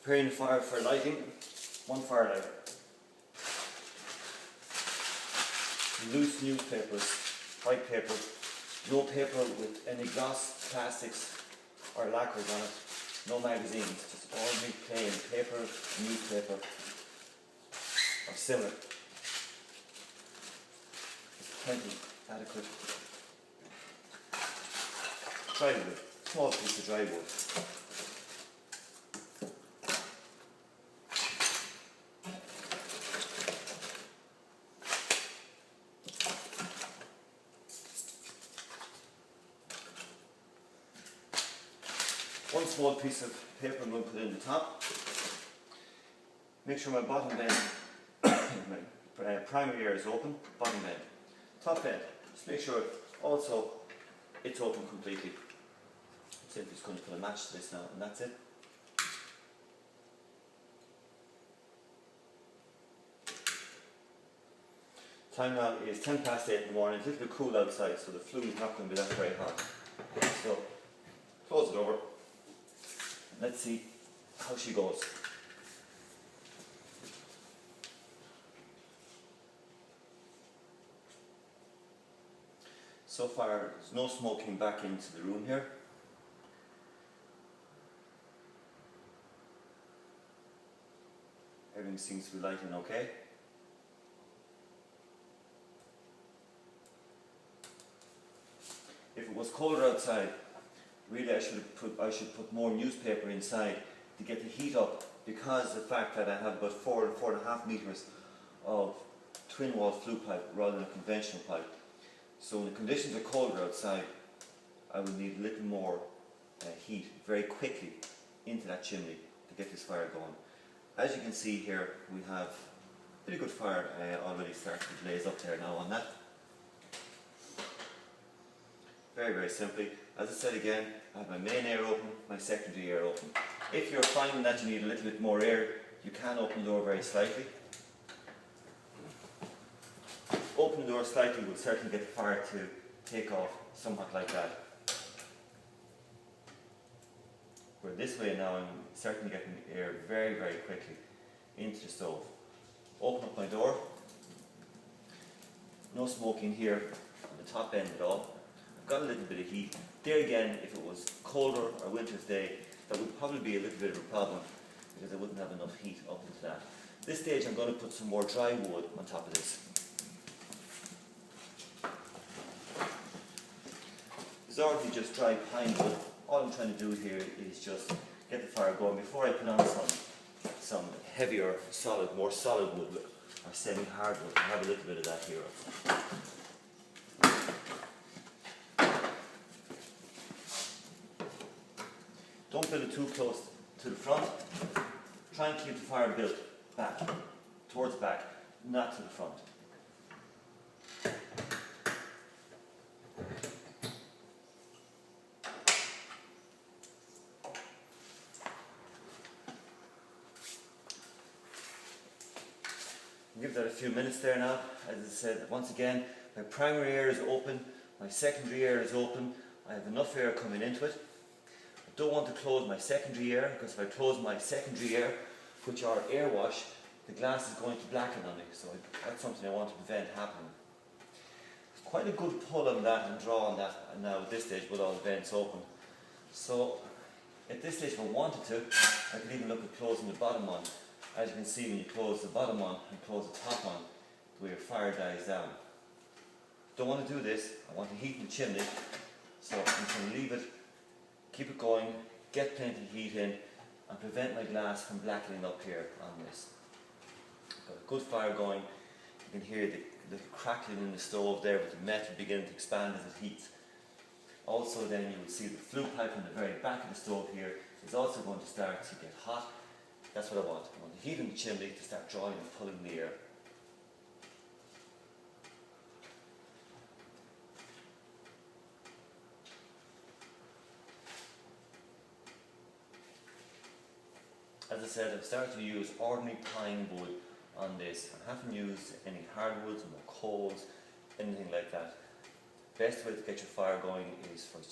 Preparing the fire for lighting. One fire lighter. Loose newspapers, white paper, no paper with any gloss, plastics or lacquers on it, no magazines, just ordinary plain paper, newspaper or similar. It's plenty adequate. Dry wood, small piece of dry wood. One small piece of paper I'm going to put in the top. Make sure my bottom bend, my primary air is open, bottom bend. Top bend, just make sure also it's open completely. Simply just going to put a match to this now, and that's it. Time now is 10 past 8 in the morning. It's a little bit cool outside, so the flue is not going to be that very hot. So, close it over. Let's see how she goes. So far, there's no smoking back into the room here. Everything seems to be lighting okay. If it was colder outside, really I should put more newspaper inside to get the heat up, because the fact that I have about 4 to 4.5 meters of twin wall flue pipe rather than a conventional pipe. So when the conditions are colder outside, I will need a little more heat very quickly into that chimney to get this fire going. As you can see here, we have a pretty good fire already starting to blaze up there now on that. Very, very simply, as I said again, I have my main air open, my secondary air open. If you're finding that you need a little bit more air, you can open the door very slightly. Open the door slightly will certainly get the fire to take off somewhat like that. Where this way now I'm certainly getting the air very, very quickly into the stove. Open up my door. No smoking here on the top end at all. I've got a little bit of heat. There again, if it was colder or winter's day, that would probably be a little bit of a problem, because I wouldn't have enough heat up into that. At this stage I'm going to put some more dry wood on top of this. It's already just dry pine wood. All I'm trying to do here is just get the fire going before I put on some heavier, more solid wood or semi-hard wood. I have a little bit of that here also. Don't build it too close to the front. Try and keep the fire built back, towards back, not to the front. Give that a few minutes there now. As I said, once again, my primary air is open, my secondary air is open. I have enough air coming into it. I don't want to close my secondary air, because if I close my secondary air, which are air wash, the glass is going to blacken on me. So that's something I want to prevent happening. There's quite a good pull on that and draw on that now at this stage with all the vents open. So at this stage, if I wanted to, I could even look at closing the bottom on. As you can see, when you close the bottom on and close the top on, the way your fire dies down. Don't want to do this. I want to heat in the chimney, so I'm going to leave it, keep it going, get plenty of heat in, and prevent my glass from blackening up here on this. Got a good fire going. You can hear the crackling in the stove there with the metal beginning to expand as it heats. Also then you will see the flue pipe on the very back of the stove here is also going to start to get hot. That's what I want. I want the heat in the chimney to start drawing and pulling the air. As I said, I've started to use ordinary pine wood on this. I haven't used any hardwoods, no coals, anything like that. Best way to get your fire going is for